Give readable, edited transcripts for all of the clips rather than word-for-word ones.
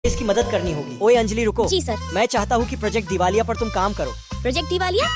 इसकी मदद करनी होगी। ओए अंजलि रुको। जी सर। मैं चाहता हूँ कि प्रोजेक्ट दिवालिया पर तुम काम करो। प्रोजेक्ट दिवालिया?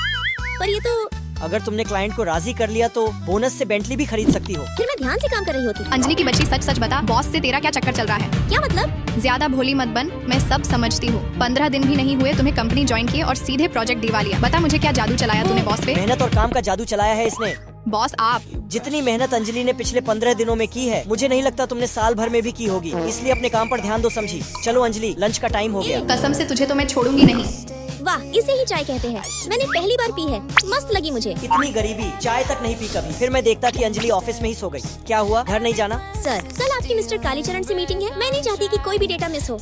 पर ये तो अगर तुमने क्लाइंट को राजी कर लिया तो बोनस से बेंटली भी खरीद सकती हो। फिर मैं ध्यान से काम कर रही होती। अंजलि की बच्ची, सच सच बता, बॉस से तेरा क्या चक्कर चल रहा है? क्या मतलब? ज्यादा भोली मत बन, मैं सब समझती हूँ। 15 दिन भी नहीं हुए तुम्हें कंपनी ज्वाइन किए और सीधे प्रोजेक्ट दिवालिया। बता मुझे क्या जादू चलाया तूने बॉस पे? मेहनत और काम का जादू चलाया है इसने। बॉस आप जितनी मेहनत अंजलि ने पिछले 15 दिनों में की है, मुझे नहीं लगता तुमने साल भर में भी की होगी। इसलिए अपने काम पर ध्यान दो, समझी? चलो अंजलि, लंच का टाइम हो गया। कसम से तुझे तो मैं छोड़ूंगी नहीं। वाह, इसे ही चाय कहते हैं। मैंने पहली बार पी है, मस्त लगी मुझे। इतनी गरीबी, चाय तक नहीं पी कभी। फिर मैं देखता कि अंजलि ऑफिस में ही सो गई। क्या हुआ, घर नहीं जाना? सर, कल आपकी मिस्टर कालीचरण से मीटिंग है। मैं नहीं चाहती कि कोई भी डेटा मिस हो।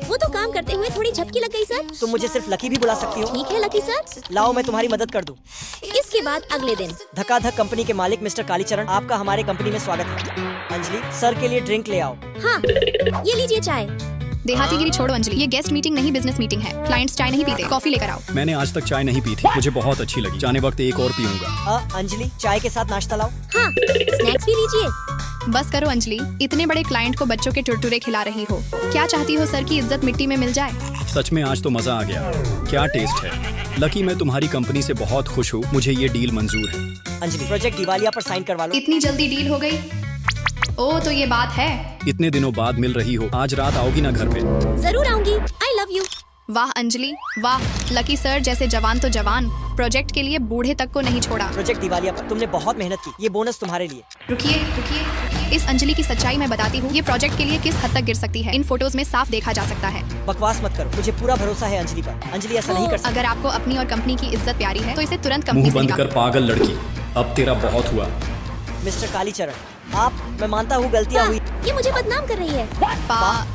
वो तो काम करते हुए थोड़ी झपकी लग गई सर। तुम मुझे सिर्फ लकी भी बुला सकती हो। ठीक है लकी सर। लाओ मैं तुम्हारी मदद कर दूं। इसके बाद अगले दिन धकाधक कंपनी के मालिक मिस्टर कालीचरण, आपका हमारे कंपनी में स्वागत है। अंजलि, सर के लिए ड्रिंक ले आओ। हाँ, ये लीजिए चाय। देहातीगिरी छोड़ो अंजलि, ये गेस्ट मीटिंग नहीं बिजनेस मीटिंग है। क्लाइंट्स चाय नहीं पीते, कॉफी लेकर आओ। मैंने आज तक चाय नहीं पी थी, मुझे बहुत अच्छी लगी। जाने वक्त एक और पीऊंगा। अंजलि, चाय के साथ नाश्ता लाओ। हाँ, स्नैक्स भी लीजिए। बस करो अंजलि, इतने बड़े क्लाइंट को बच्चों के टुरटुरे खिला रही हो। क्या चाहती हो सर की इज्जत मिट्टी में मिल जाए? सच में आज तो मजा आ गया। क्या टेस्ट है। लकी, मैं तुम्हारी कंपनी से बहुत खुश हूँ। मुझे ये डील मंजूर है। अंजलि, प्रोजेक्ट दिवालिया पर साइन करवा लो। इतनी जल्दी डील हो गई? ओ तो ये बात है। इतने दिनों बाद मिल रही हो, आज रात आओगी ना घर पे? जरूर आऊंगी। I love you. वाह अंजलि वाह, लकी सर जैसे जवान तो जवान, प्रोजेक्ट के लिए बूढ़े तक को नहीं छोड़ा। प्रोजेक्ट दिवालिया पर तुमने बहुत मेहनत की, ये बोनस तुम्हारे लिए। रुकिए रुकिए, इस अंजलि की सच्चाई मैं बताती हूँ। ये प्रोजेक्ट के लिए किस हद तक गिर सकती है, इन फोटोज में साफ देखा जा सकता है। बकवास मत करो, मुझे पूरा भरोसा है अंजलि पर। अंजलि ऐसा नहीं कर सकती। अगर आपको अपनी और कंपनी की इज्जत प्यारी है तो इसे तुरंत कंपनी मुंह से बंद निकालो। कर पागल लड़की, अब तेरा बहुत हुआ। मिस्टर कालीचरण, मैं मानता हूँ गलतियाँ हुई। ये मुझे बदनाम कर रही है। पा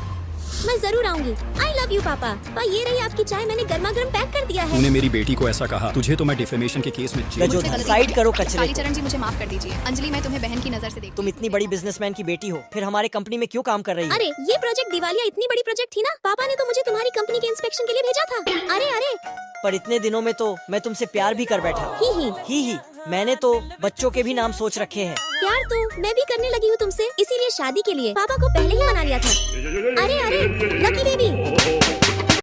मैं जरूर आऊंगी। आई लव यू पापा। ये रही आपकी चाय, मैंने गर्मा गर्म पैक कर दिया है। तूने मेरी बेटी को ऐसा कहा, तुझे तो मैं डिफेमेशन के केस में जेल जो मुझसे गलती साइड हो गई। करो कचरे को। कालीचरण जी मुझे माफ कर दीजिए। अंजलि, मैं तुम्हें बहन की नजर से देखती तुम इतनी बड़ी बिजनेसमैन की बेटी हो, फिर हमारे कंपनी में क्यों काम कर रही हो? अरे ये प्रोजेक्ट दिवालिया इतनी बड़ी प्रोजेक्ट थी ना, पापा ने तो मुझे तुम्हारी कंपनी के इंस्पेक्शन के लिए भेजा था। अरे अरे, पर इतने दिनों में तो मैं तुमसे प्यार भी कर बैठा। ही। मैंने तो बच्चों के भी नाम सोच रखे हैं। प्यार तो मैं भी करने लगी हूँ तुमसे, इसीलिए शादी के लिए पापा को पहले ही मना लिया था। अरे अरे, लकी बेबी।